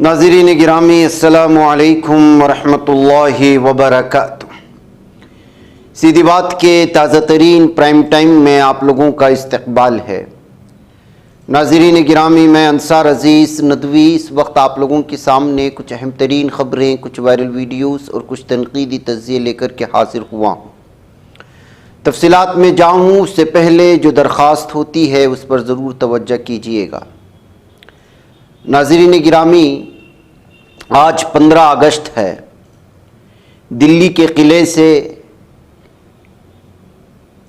नाज़रीन गिरामी अस्सलामु अलैकुम वरहमतुल्लाहि वबरकातुह। सीधी बात के ताज़ा तरीन प्राइम टाइम में आप लोगों का इस्तकबाल है। नाज़रीन गिरामी, मैं अंसार अज़ीज़ नदवी इस वक्त आप लोगों के सामने कुछ अहम तरीन ख़बरें, कुछ वायरल वीडियोस और कुछ तनकीदी तज़्ज़िये लेकर के हाजिर हुआ हूँ। तफसीलात में जाऊँ उससे पहले जो दरख्वास्त होती है उस पर ज़रूर तवज्जो कीजिएगा। नाज़रीन गिरामी, आज 15 अगस्त है। दिल्ली के किले से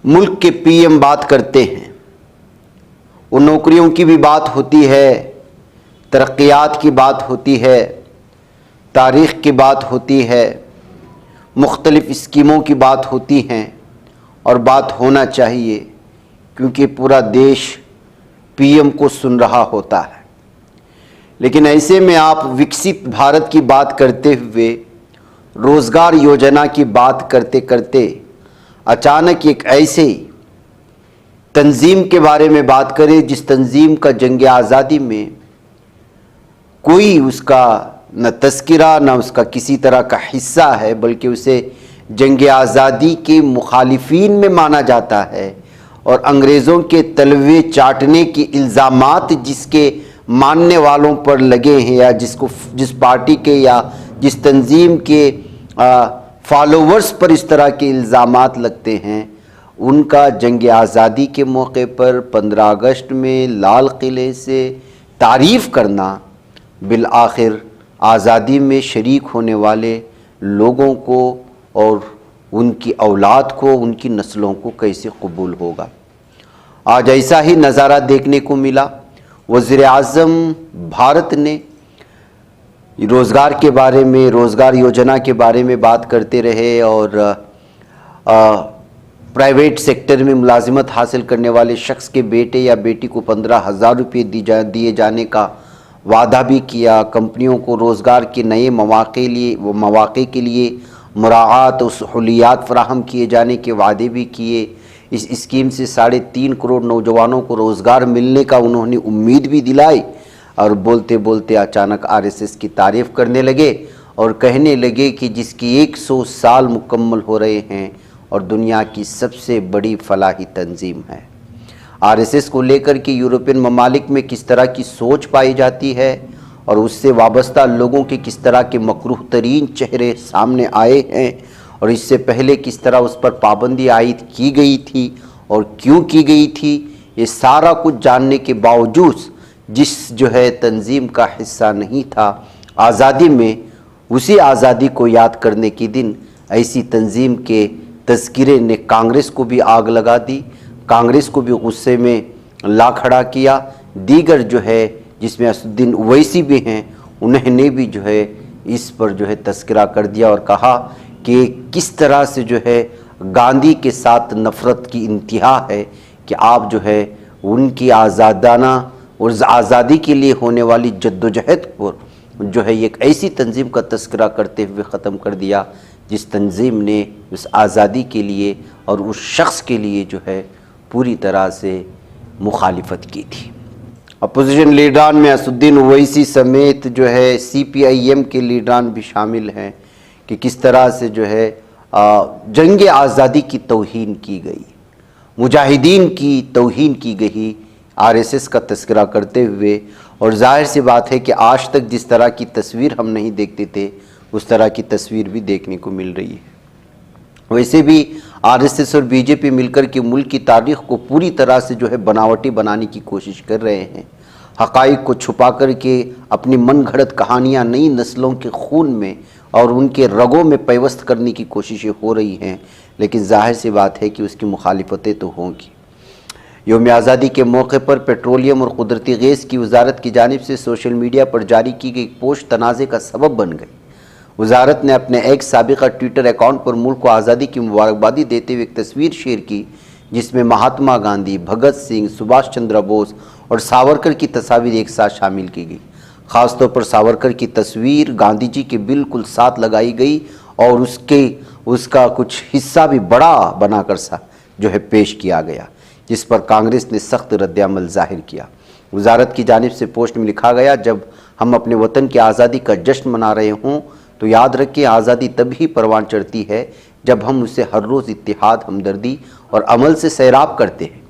मुल्क के पीएम बात करते हैं। उन नौकरियों की भी बात होती है, तरक्यात की बात होती है, तारीख़ की बात होती है, मुख्तलिफ़ स्कीमों की बात होती हैं और बात होना चाहिए क्योंकि पूरा देश पीएम को सुन रहा होता है। लेकिन ऐसे में आप विकसित भारत की बात करते हुए रोज़गार योजना की बात करते करते अचानक एक ऐसे तंजीम के बारे में बात करें जिस तंजीम का जंग आज़ादी में कोई उसका न तज़किरा न उसका किसी तरह का हिस्सा है, बल्कि उसे जंग आज़ादी के मुखालिफिन में माना जाता है और अंग्रेज़ों के तलवे चाटने के इल्ज़ामात जिसके मानने वालों पर लगे हैं या जिस पार्टी के या जिस तंजीम के फॉलोवर्स पर इस तरह के इल्ज़ामात लगते हैं, उनका जंग आज़ादी के मौके पर 15 अगस्त में लाल किले से तारीफ़ करना बिल आखिर आज़ादी में शरीक होने वाले लोगों को और उनकी औलाद को, उनकी नस्लों को कैसे कबूल होगा। आज ऐसा ही नज़ारा देखने को मिला। वज़ीर आज़म भारत ने रोज़गार के बारे में, रोज़गार योजना के बारे में बात करते रहे और प्राइवेट सेक्टर में मुलाजिमत हासिल करने वाले शख्स के बेटे या बेटी को 15,000 रुपये दिए जाने का वादा भी किया। कंपनियों को रोज़गार के नए मौक़े के लिए मुराआत और सहूलियात फ़राहम किए जाने के वादे भी किए। इस स्कीम से 3.5 करोड़ नौजवानों को रोज़गार मिलने का उन्होंने उम्मीद भी दिलाई और बोलते बोलते अचानक आरएसएस की तारीफ़ करने लगे और कहने लगे कि जिसकी 100 साल मुकम्मल हो रहे हैं और दुनिया की सबसे बड़ी फलाही तंजीम है। आरएसएस को लेकर के यूरोपियन ममालिक में किस तरह की सोच पाई जाती है और उससे वाबस्ता लोगों के किस तरह के मकरूह तरीन चेहरे सामने आए हैं और इससे पहले किस तरह उस पर पाबंदी आयद की गई थी और क्यों की गई थी, ये सारा कुछ जानने के बावजूद जिस तंजीम का हिस्सा नहीं था, आज़ादी में उसी आज़ादी को याद करने के दिन ऐसी तंजीम के तज़किरे ने कांग्रेस को भी आग लगा दी, कांग्रेस को भी गुस्से में ला खड़ा किया। दीगर जिसमें असदुद्दीन ओवैसी भी हैं, उन्होंने भी इस पर तज़किरा कर दिया और कहा कि किस तरह से गांधी के साथ नफ़रत की इंतहा है कि आप उनकी आज़ादाना और आज़ादी के लिए होने वाली जद्दोजहद को एक ऐसी तंजीम का तज़किरा करते हुए ख़त्म कर दिया जिस तंजीम ने उस आज़ादी के लिए और उस शख्स के लिए पूरी तरह से मुखालिफत की थी। अपोजिशन लीडरान में असदुद्दीन ओवैसी समेत CPIM के लीडरान भी शामिल हैं कि किस तरह से जंग आज़ादी की तौहीन की गई, मुजाहिदीन की तौहीन की गई आरएसएस का तज़किरा करते हुए। और ज़ाहिर सी बात है कि आज तक जिस तरह की तस्वीर हम नहीं देखते थे उस तरह की तस्वीर भी देखने को मिल रही है। वैसे भी आरएसएस और बीजेपी मिलकर के मुल्क की तारीख़ को पूरी तरह से बनावटी बनाने की कोशिश कर रहे हैं। हक़ाइक़ को छुपा कर के अपनी मन घड़त कहानियाँ नई नस्लों के खून में और उनके रगों में पैवस्त करने की कोशिशें हो रही हैं, लेकिन ज़ाहिर सी बात है कि उसकी मुखालिफतें तो होंगी। यौम आज़ादी के मौके पर पेट्रोलियम और कुदरती गैस की वजारत की जानिब से सोशल मीडिया पर जारी की गई पोस्ट तनाज़े का सबब बन गई। वजारत ने अपने एक साबिक़ा ट्विटर अकाउंट पर मुल्क को आज़ादी की मुबारकबादी देते हुए एक तस्वीर शेयर की जिसमें महात्मा गांधी, भगत सिंह, सुभाष चंद्र बोस और सावरकर की तस्वीर एक साथ शामिल की गई। ख़ास तौर पर सावरकर की तस्वीर गांधी जी के बिल्कुल साथ लगाई गई और उसका कुछ हिस्सा भी बड़ा बनाकर पेश किया गया, जिस पर कांग्रेस ने सख्त रद्द-ए-अमल ज़ाहिर किया। वजारत की जानिब से पोस्ट में लिखा गया, जब ہم اپنے وطن کی آزادی کا جشن منا رہے ہوں تو یاد رکھیں آزادی تب ہی پروان چڑھتی ہے جب ہم اسے ہر روز اتحاد، ہمدردی اور عمل سے سیراب کرتے ہیں۔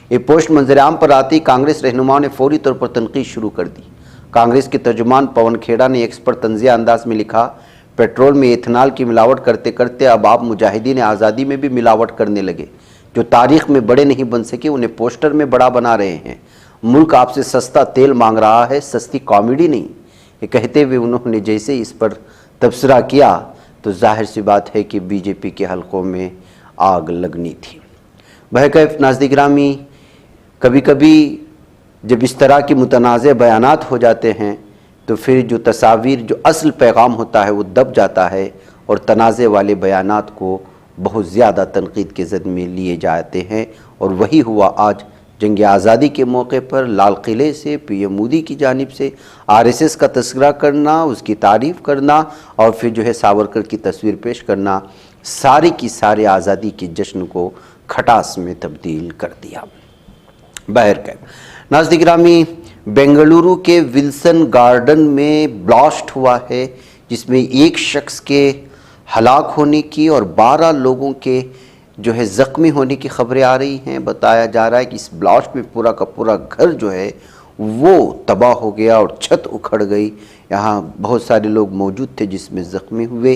یہ پوسٹ منظر عام پر آتے ہی کانگریس رہنماؤں نے فوری طور پر تنقید شروع کر دی۔ کانگریس کے ترجمان پون کھیڑا نے ایکس پر طنزیہ انداز میں لکھا، پیٹرول میں ایتھنال کی ملاوٹ کرتے کرتے اب آپ مجاہدین آزادی میں بھی ملاوٹ کرنے لگے۔ جو تاریخ میں بڑے نہیں بن سکے انہیں پوسٹر میں بڑا بنا رہے ہیں۔ ملک آپ سے سستا تیل مانگ رہا ہے، سستی کامیڈی نہیں۔ یہ کہتے ہوئے انہوں نے جیسے اس پر تبصرہ کیا تو ظاہر سی بات ہے کہ بی جے پی کے حلقوں میں آگ لگنی تھی۔ بہرکیف ناظرین گرامی، کبھی کبھی جب اس طرح کی متنازع بیانات ہو جاتے ہیں تو پھر جو تصاویر، جو اصل پیغام ہوتا ہے وہ دب جاتا ہے اور تنازع والے بیانات کو بہت زیادہ تنقید کے زد میں لیے جاتے ہیں، اور وہی ہوا آج جنگ آزادی کے موقع پر لال قلعے سے پی ایم مودی کی جانب سے آر ایس ایس کا تذکرہ کرنا، اس کی تعریف کرنا اور پھر جو ہے ساورکر کی تصویر پیش کرنا، ساری کی سارے آزادی کے جشن کو کھٹاس میں تبدیل کر دیا۔ بہرکیف ناظرین گرامی، بنگلورو کے ولسن گارڈن میں بلاسٹ ہوا ہے جس میں ایک شخص کے ہلاک ہونے کی اور 12 لوگوں کے جو ہے زخمی ہونے کی خبریں آ رہی ہیں۔ بتایا جا رہا ہے کہ اس بلاسٹ میں پورا کا پورا گھر جو ہے وہ تباہ ہو گیا اور چھت اکھڑ گئی۔ یہاں بہت سارے لوگ موجود تھے جس میں زخمی ہوئے۔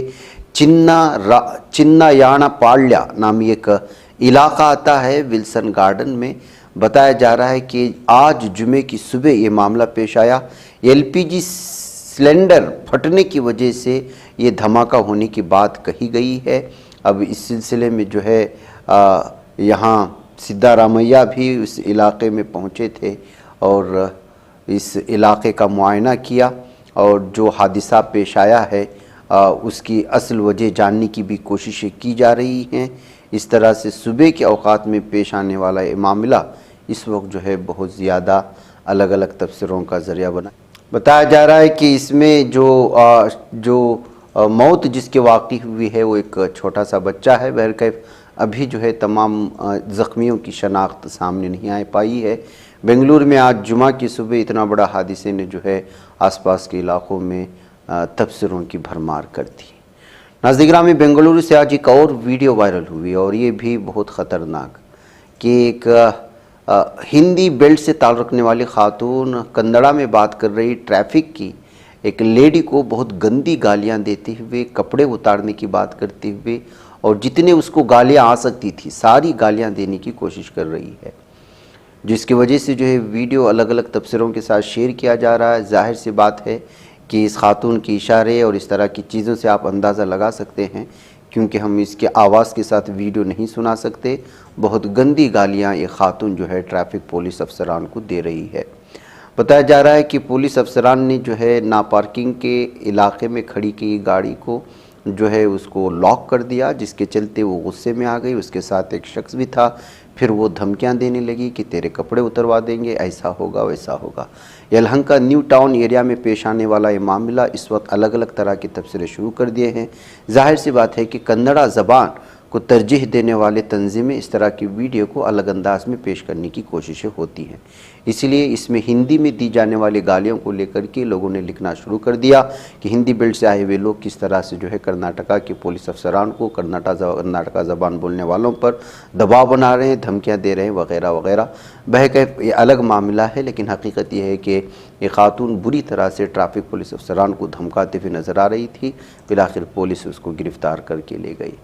چنا یانا پالیہ نامی ایک علاقہ آتا ہے ولسن گارڈن میں۔ بتایا جا رہا ہے کہ آج جمعے کی صبح یہ معاملہ پیش آیا۔ ایل پی جی سلنڈر پھٹنے کی وجہ سے یہ دھماکہ ہونے کی بات کہی گئی ہے۔ اب اس سلسلے میں جو ہے یہاں سدھا رامیہ بھی اس علاقے میں پہنچے تھے اور اس علاقے کا معائنہ کیا، اور جو حادثہ پیش آیا ہے اس کی اصل وجہ جاننے کی بھی کوششیں کی جا رہی ہیں۔ اس طرح سے صبح کے اوقات میں پیش آنے والا یہ معاملہ اس وقت جو ہے بہت زیادہ الگ الگ تبصروں کا ذریعہ بنا۔ بتایا جا رہا ہے کہ اس میں جو موت جس کے واقع ہوئی ہے وہ ایک چھوٹا سا بچہ ہے۔ بہرکیف ابھی جو ہے تمام زخمیوں کی شناخت سامنے نہیں آ پائی ہے۔ بنگلور میں آج جمعہ کی صبح اتنا بڑا حادثے نے جو ہے آس پاس کے علاقوں میں تبصروں کی بھرمار کر دی۔ ناظرین گرامی، بنگلورو سے آج ایک اور ویڈیو وائرل ہوئی اور یہ بھی بہت خطرناک کہ ایک ہندی بیلٹ سے تعلق رکھنے والی خاتون کنڑا میں بات کر رہی ٹریفک کی ایک لیڈی کو بہت گندی گالیاں دیتے ہوئے، کپڑے اتارنے کی بات کرتے ہوئے اور جتنے اس کو گالیاں آ سکتی تھی ساری گالیاں دینے کی کوشش کر رہی ہے، جس کی وجہ سے جو ہے ویڈیو الگ الگ تبصروں کے ساتھ شیئر کیا جا رہا ہے۔ ظاہر سی بات ہے کہ اس خاتون کی اشارے اور اس طرح کی چیزوں سے آپ اندازہ لگا سکتے ہیں، کیونکہ ہم اس کے آواز کے ساتھ ویڈیو نہیں سنا سکتے۔ بہت گندی گالیاں یہ خاتون جو ہے ٹریفک پولیس افسران کو دے رہی ہے۔ بتایا جا رہا ہے کہ پولیس افسران نے جو ہے نا پارکنگ کے علاقے میں کھڑی کی گاڑی کو جو ہے اس کو لاک کر دیا، جس کے چلتے وہ غصے میں آ گئی۔ اس کے ساتھ ایک شخص بھی تھا، پھر وہ دھمکیاں دینے لگی کہ تیرے کپڑے اتروا دیں گے، ایسا ہوگا ویسا ہوگا۔ یلہنکا نیو ٹاؤن ایریا میں پیش آنے والا یہ معاملہ اس وقت الگ الگ طرح کے تبصرے شروع کر دیے ہیں۔ ظاہر سی بات ہے کہ کنڑا زبان کو ترجیح دینے والے تنظیمیں اس طرح کی ویڈیو کو الگ انداز میں پیش کرنے کی کوششیں ہوتی ہیں، اسی لیے اس میں ہندی میں دی جانے والی گالیوں کو لے کر کے لوگوں نے لکھنا شروع کر دیا کہ ہندی بیلٹ سے آئے ہوئے لوگ کس طرح سے جو ہے کرناٹکا کے پولیس افسران کو کرناٹکا زبان بولنے والوں پر دباؤ بنا رہے ہیں، دھمکیاں دے رہے ہیں وغیرہ وغیرہ۔ بہرکیف یہ الگ معاملہ ہے، لیکن حقیقت یہ ہے کہ یہ خاتون بری طرح سے ٹریفک پولیس افسران کو دھمکاتے ہوئے نظر آ رہی تھی۔ بالآخر پولیس اس کو گرفتار کر کے لے گئی۔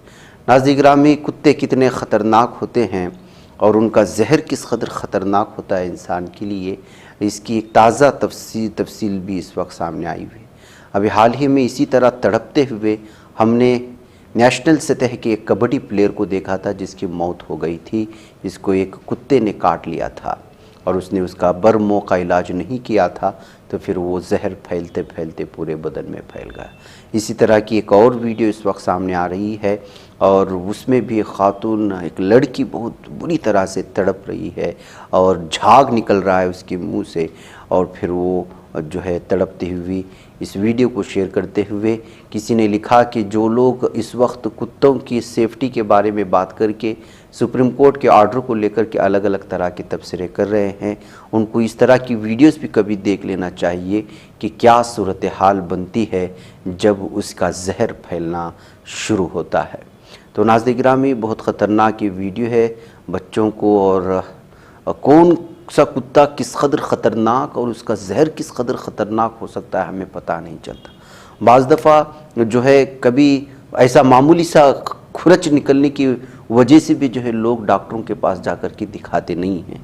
ناظرین گرامی، کتے کتنے خطرناک ہوتے ہیں اور ان کا زہر کس قدر خطرناک ہوتا ہے انسان کے لیے، اس کی ایک تازہ تفصیل بھی اس وقت سامنے آئی ہوئی۔ ابھی حال ہی میں اسی طرح تڑپتے ہوئے ہم نے نیشنل سطح کے ایک کبڈی پلیئر کو دیکھا تھا جس کی موت ہو گئی تھی، جس کو ایک کتے نے کاٹ لیا تھا اور اس نے اس کا موقع علاج نہیں کیا تھا، تو پھر وہ زہر پھیلتے پھیلتے پورے بدن میں پھیل گیا۔ اسی طرح کی ایک اور ویڈیو اس وقت سامنے آ رہی ہے اور اس میں بھی خاتون، ایک لڑکی بہت بری طرح سے تڑپ رہی ہے اور جھاگ نکل رہا ہے اس کے منہ سے، اور پھر وہ جو ہے تڑپتی ہوئی اس ویڈیو کو شیئر کرتے ہوئے کسی نے لکھا کہ جو لوگ اس وقت کتوں کی سیفٹی کے بارے میں بات کر کے सुप्रीम कोर्ट के ऑर्डर को लेकर के अलग अलग तरह के तबसरे कर रहे हैं, उनको इस तरह की वीडियोस भी कभी देख लेना चाहिए कि क्या सूरत हाल बनती है जब उसका जहर फैलना शुरू होता है। तो नाज़रीन गिरामी, बहुत ख़तरनाक ये वीडियो है बच्चों को, और कौन सा कुत्ता किस कदर ख़तरनाक और उसका जहर किस कदर ख़तरनाक हो सकता है हमें पता नहीं चलता। बाज़ दफ़ा जो है कभी ऐसा मामूली सा खुरच निकलने की वजह से भी जो है लोग डॉक्टरों के पास जाकर के दिखाते नहीं हैं।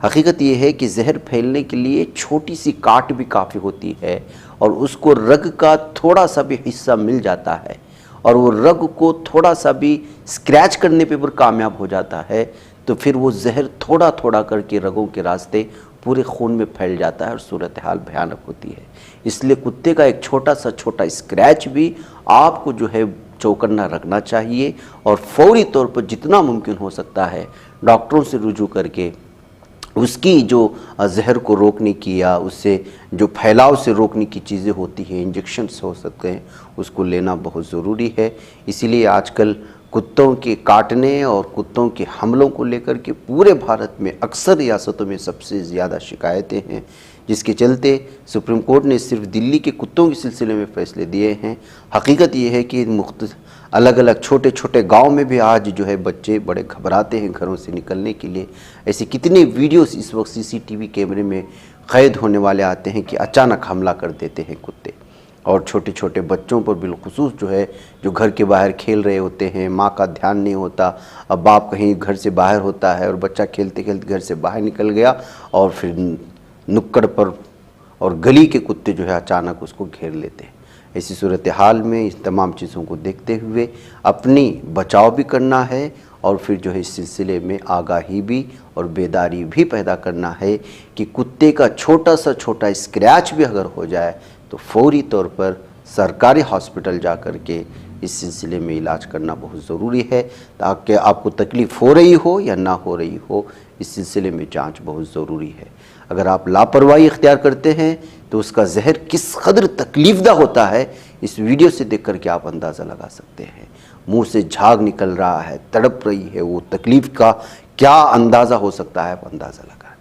हकीकत ये है कि जहर फैलने के लिए छोटी सी काट भी काफ़ी होती है, और उसको रग का थोड़ा सा भी हिस्सा मिल जाता है और वो रग को थोड़ा सा भी स्क्रैच करने पे पर कामयाब हो जाता है, तो फिर वो जहर थोड़ा थोड़ा करके रगों के रास्ते पूरे खून में फैल जाता है और सूरत हाल भयानक होती है। इसलिए कुत्ते का एक छोटा स्क्रैच भी आपको जो है चौकन्ना रखना चाहिए, और फौरी तौर पर जितना मुमकिन हो सकता है डॉक्टरों से रुजू करके उसकी जो जहर को रोकने की या उससे जो फैलाव से रोकने की चीज़ें होती हैं, इंजेक्शन्स हो सकते हैं, उसको लेना बहुत ज़रूरी है। इसीलिए आजकल कुत्तों के काटने और कुत्तों के हमलों को लेकर के पूरे भारत में अक्सर रियासतों में सबसे ज़्यादा शिकायतें हैं, जिसके चलते सुप्रीम कोर्ट ने सिर्फ दिल्ली के कुत्तों के सिलसिले में फ़ैसले दिए हैं। हकीकत ये है कि अलग अलग छोटे छोटे गांव में भी आज जो है बच्चे बड़े घबराते हैं घरों से निकलने के लिए। ऐसे कितने वीडियोस इस वक्त सीसीटीवी कैमरे में क़ैद होने वाले आते हैं कि अचानक हमला कर देते हैं कुत्ते, और छोटे छोटे बच्चों पर बिलखुसूस जो है जो घर के बाहर खेल रहे होते हैं, माँ का ध्यान नहीं होता, अब बाप कहीं घर से बाहर होता है और बच्चा खेलते खेलते घर से बाहर निकल गया और फिर नुक्कड़ पर और गली के कुत्ते जो है अचानक उसको घेर लेते हैं। ऐसी सूरत हाल में इस तमाम चीज़ों को देखते हुए अपनी बचाव भी करना है, और फिर जो है इस सिलसिले में आगाही भी और बेदारी भी पैदा करना है कि कुत्ते का छोटा स्क्रैच भी अगर हो जाए तो फौरी तौर पर सरकारी हॉस्पिटल जा कर के इस सिलसिले में इलाज करना बहुत ज़रूरी है, ताकि आपको तकलीफ़ हो रही हो या ना हो रही हो, इस सिलसिले में जांच बहुत ज़रूरी है। अगर आप लापरवाही इख्तियार करते हैं तो उसका जहर किस कदर तकलीफ़दा होता है इस वीडियो से देख कर के आप अंदाज़ा लगा सकते हैं। मुंह से झाग निकल रहा है, तड़प रही है, वो तकलीफ़ का क्या अंदाज़ा हो सकता है, आप अंदाज़ा लगा।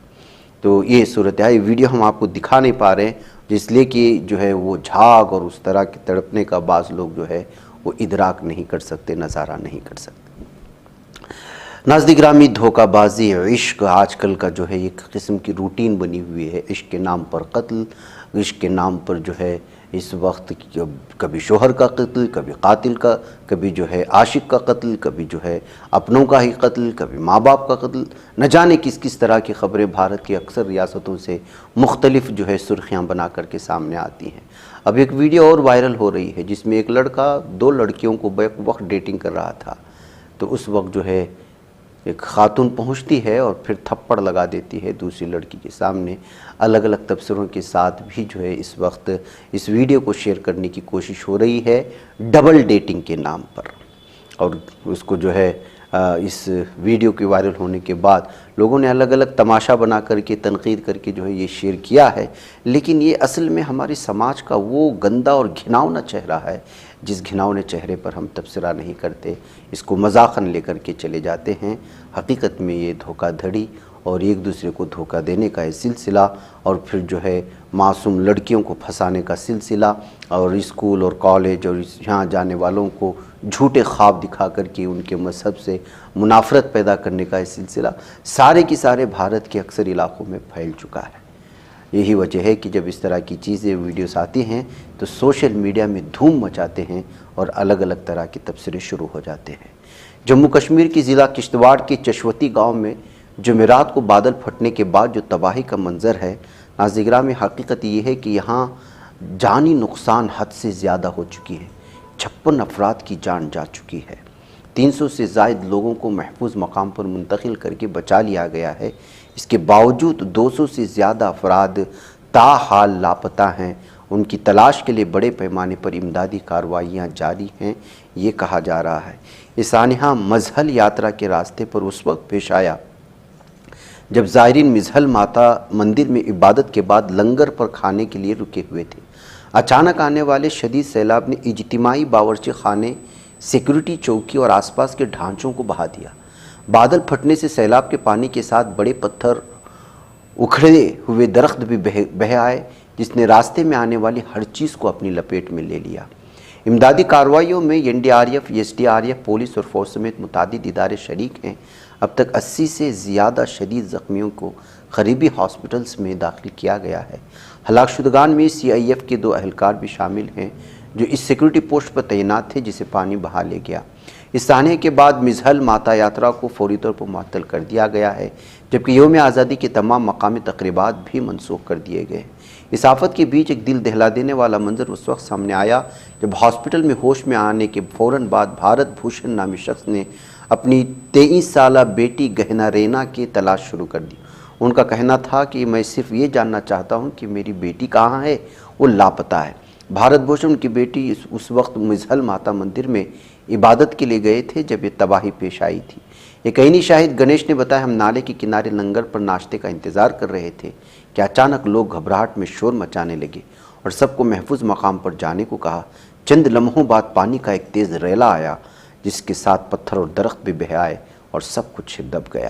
तो ये सूरत है, वीडियो हम आपको दिखा नहीं पा रहे हैं इसलिए कि जो है वो झाग और उस तरह के तड़पने का बाज़ लोग जो है वो इदराक नहीं कर सकते, नज़ारा नहीं कर सकते। नाज़रीन गिरामी, धोखाबाजी, इश्क आजकल का जो है एक किस्म की रूटीन बनी हुई है। इश्क के नाम पर कत्ल, इश्क के नाम पर जो है इस वक्त कभी शोहर का कत्ल, कभी कातिल का, कभी जो है आशिक का कत्ल, कभी जो है अपनों का ही कत्ल, कभी माँ बाप का कत्ल, न जाने किस किस तरह की ख़बरें भारत की अक्सर रियासतों से मुख्तलिफ जो है सुर्खियाँ बना करके सामने आती हैं। अब एक वीडियो और वायरल हो रही है जिसमें एक लड़का दो लड़कियों को बैक वक्त डेटिंग कर रहा था, तो उस वक्त जो है एक खातून पहुंचती है और फिर थप्पड़ लगा देती है दूसरी लड़की के सामने। अलग अलग तबसरों के साथ भी जो है इस वक्त इस वीडियो को शेयर करने की कोशिश हो रही है डबल डेटिंग के नाम पर, और उसको जो है इस वीडियो के वायरल होने के बाद लोगों ने अलग अलग तमाशा बना करके तनकीद करके जो है ये शेयर किया है। लेकिन ये असल में हमारे समाज का वो गंदा और घिनौना चेहरा है जिस घिनौने चेहरे पर हम तबसरा नहीं करते, इसको मजाकन लेकर के चले जाते हैं। हकीकत में ये धोखाधड़ी और एक दूसरे को धोखा देने का ये सिलसिला, और फिर जो है मासूम लड़कियों को फंसाने का सिलसिला, और स्कूल और कॉलेज और यहाँ जाने वालों को झूठे ख्वाब दिखा करके उनके मजहब से मुनाफरत पैदा करने का ये सिलसिला सारे के सारे भारत के अक्सर इलाक़ों में फैल चुका है। यही वजह है कि जब इस तरह की चीज़ें वीडियोस आती हैं तो सोशल मीडिया में धूम मचाते हैं और अलग अलग तरह के तबसरे शुरू हो जाते हैं। जम्मू कश्मीर की ज़िला किश्तवाड़ के चशवती गांव में जुमेरात को बादल फटने के बाद जो तबाही का मंजर है, नाज़रीन में हकीकत ये है कि यहाँ जानी नुकसान हद से ज़्यादा हो चुकी है। 56 अफराद की जान जा चुकी है। 300 से ज़ायद लोगों को महफूज मकाम पर मुंतकिल करके बचा लिया गया है। इसके बावजूद 200 से ज़्यादा अफराद ताहाल लापता हैं। उनकी तलाश के लिए बड़े पैमाने पर इमदादी कार्रवाइयाँ जारी हैं। ये कहा जा रहा है ये सानिहा मजहल यात्रा के रास्ते पर उस वक्त पेश आया जब ज़ायरीन मिज़हल माता मंदिर में इबादत के बाद लंगर पर खाने के लिए रुके हुए थे। अचानक आने वाले शदीद सैलाब ने इज्तिमाई बावर्ची खाने, सिक्योरिटी चौकी और आसपास के ढांचों को बहा दिया। بادل پھٹنے سے سیلاب کے پانی کے ساتھ بڑے پتھر اکھڑے ہوئے درخت بھی بہہ آئے، جس نے راستے میں آنے والی ہر چیز کو اپنی لپیٹ میں لے لیا۔ امدادی کارروائیوں میں NDRF، SDRF، پولیس اور فوج سمیت متعدد ادارے شریک ہیں۔ اب تک 80 سے زیادہ شدید زخمیوں کو قریبی ہاسپٹلز میں داخل کیا گیا ہے۔ ہلاک شدگان میں CIF کے 2 اہلکار بھی شامل ہیں جو اس سیکورٹی پوسٹ پر تعینات تھے جسے پانی بہا لے گیا۔ اس سانحے کے بعد مظہل ماتا یاترا کو فوری طور پر معطل کر دیا گیا ہے، جبکہ یوم آزادی کے تمام مقامی تقریبات بھی منسوخ کر دیے گئے۔ اس آفت کے بیچ ایک دل دہلا دینے والا منظر اس وقت سامنے آیا جب ہاسپٹل میں ہوش میں آنے کے فوراً بعد بھارت بھوشن نامی شخص نے اپنی 23 سالہ بیٹی گہنا رینا کی تلاش شروع کر دی۔ ان کا کہنا تھا کہ میں صرف یہ جاننا چاہتا ہوں کہ میری بیٹی کہاں ہے، وہ لاپتہ ہے۔ بھارت بھوشن کی بیٹی اس وقت مظہل ماتا مندر میں عبادت کے لیے گئے تھے جب یہ تباہی پیش آئی تھی۔ ایک عینی شاہد گنیش نے بتایا، ہم نالے کے کنارے لنگر پر ناشتے کا انتظار کر رہے تھے کہ اچانک لوگ گھبراہٹ میں شور مچانے لگے اور سب کو محفوظ مقام پر جانے کو کہا۔ چند لمحوں بعد پانی کا ایک تیز ریلا آیا جس کے ساتھ پتھر اور درخت بھی بہہ آئے اور سب کچھ دب گیا۔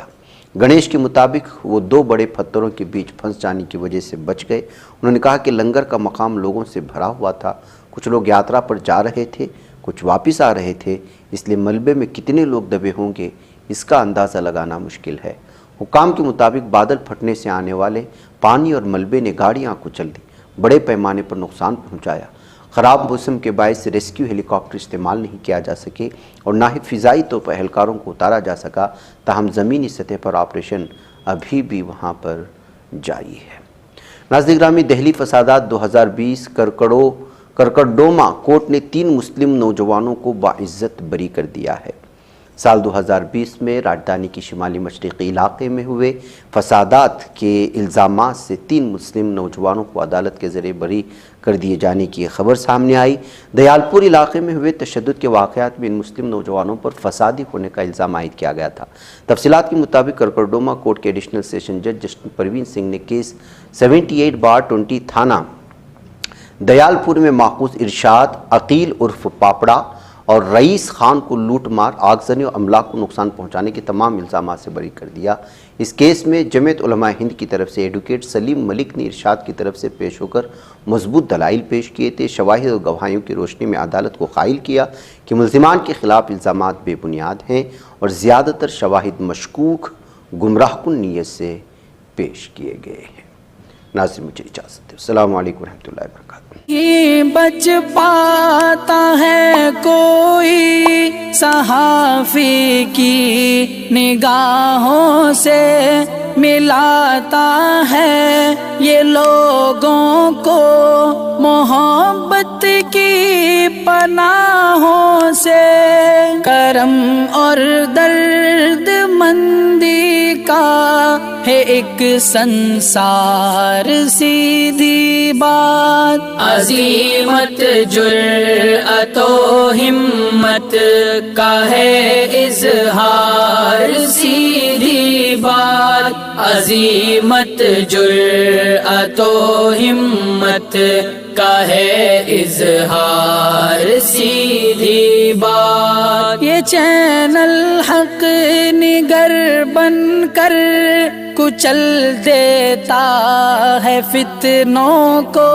گنیش کے مطابق وہ 2 بڑے پتھروں کے بیچ پھنس جانے کی وجہ سے بچ گئے۔ انہوں نے کہا کہ لنگر کا مقام لوگوں سے بھرا ہوا تھا، کچھ لوگ یاترا پر جا رہے تھے، کچھ واپس آ رہے تھے، اس لیے ملبے میں کتنے لوگ دبے ہوں گے اس کا اندازہ لگانا مشکل ہے۔ حکام کے مطابق بادل پھٹنے سے آنے والے پانی اور ملبے نے گاڑیاں کچل دی، بڑے پیمانے پر نقصان پہنچایا۔ خراب موسم کے باعث ریسکیو ہیلی کاپٹر استعمال نہیں کیا جا سکے اور نہ ہی فضائی طور پر اہلکاروں کو اتارا جا سکا، تاہم زمینی سطح پر آپریشن ابھی بھی وہاں پر جاری ہے۔ ناظرین گرامی، دہلی فسادات 2020 کرکرڈوما کورٹ نے 3 مسلم نوجوانوں کو باعزت بری کر دیا ہے۔ سال 2020 میں راجدھانی کی شمالی مشرقی علاقے میں ہوئے فسادات کے الزامات سے 3 مسلم نوجوانوں کو عدالت کے ذریعے بری کر دیے جانے کی خبر سامنے آئی۔ دیال پور علاقے میں ہوئے تشدد کے واقعات میں ان مسلم نوجوانوں پر فسادی ہونے کا الزام عائد کیا گیا تھا۔ تفصیلات کے مطابق کرکرڈوما کورٹ کے ایڈیشنل سیشن جج جسٹن پروین سنگھ نے کیس 78/20 تھانہ دیال پور میں ماخوذ ارشاد، عقیل عرف پاپڑا اور رئیس خان کو لوٹ مار، آگزنی اور املاک کو نقصان پہنچانے کے تمام الزامات سے بری کر دیا۔ اس کیس میں جمعیت علماء ہند کی طرف سے ایڈوکیٹ سلیم ملک نے ارشاد کی طرف سے پیش ہو کر مضبوط دلائل پیش کیے تھے۔ شواہد اور گواہیوں کی روشنی میں عدالت کو قائل کیا کہ ملزمان کے خلاف الزامات بے بنیاد ہیں اور زیادہ تر شواہد مشکوک، گمراہ کن نیت سے پیش کیے گئے ہیں۔ ناظرین، مجھے اجازت دیں۔ السلام علیکم ورحمۃ اللہ وبرکاتہ۔ بچ پاتا ہے کوئی صحافی کی نگاہوں سے، ملاتا ہے یہ لوگوں کو محبت کی پناہوں سے، کرم اور درد مندی کا ہے ایک سنسار، سیدھی بات عظیمت جرأت و ہمت کا ہے اظہار، سیدھی بات عظیمت جرأت و ہمت کا ہے اظہار، سیدھی بات۔ یہ چینل حق نگر بن کر کچل دیتا ہے فتنوں کو،